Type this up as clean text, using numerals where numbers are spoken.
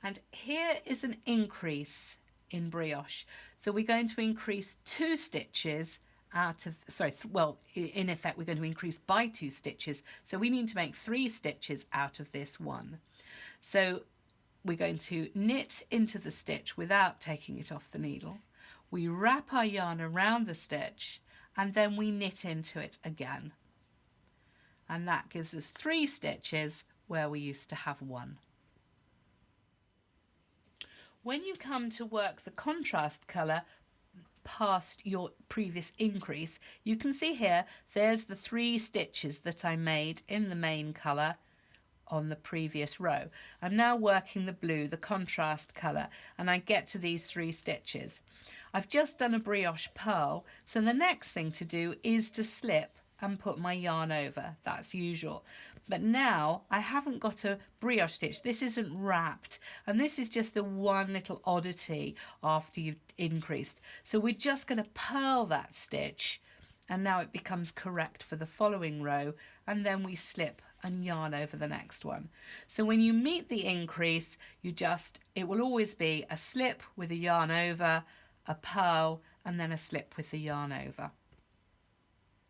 And here is an increase in brioche. So we're going to increase 2 stitches out of, sorry, well, in effect we're going to increase by 2 stitches. So we need to make 3 stitches out of this one. So we're going to knit into the stitch without taking it off the needle. We wrap our yarn around the stitch and then we knit into it again. And that gives us 3 stitches where we used to have 1. When you come to work the contrast colour past your previous increase, you can see here there's the 3 stitches that I made in the main colour on the previous row. I'm now working the blue, the contrast colour, and I get to these 3 stitches. I've just done a brioche purl, so the next thing to do is to slip and put my yarn over. That's usual. But now I haven't got a brioche stitch. This isn't wrapped, and this is just the one little oddity after you've increased. So we're just going to purl that stitch, and now it becomes correct for the following row, and then we slip and yarn over the next one. So when you meet the increase, it will always be a slip with a yarn over, a purl, and then a slip with the yarn over.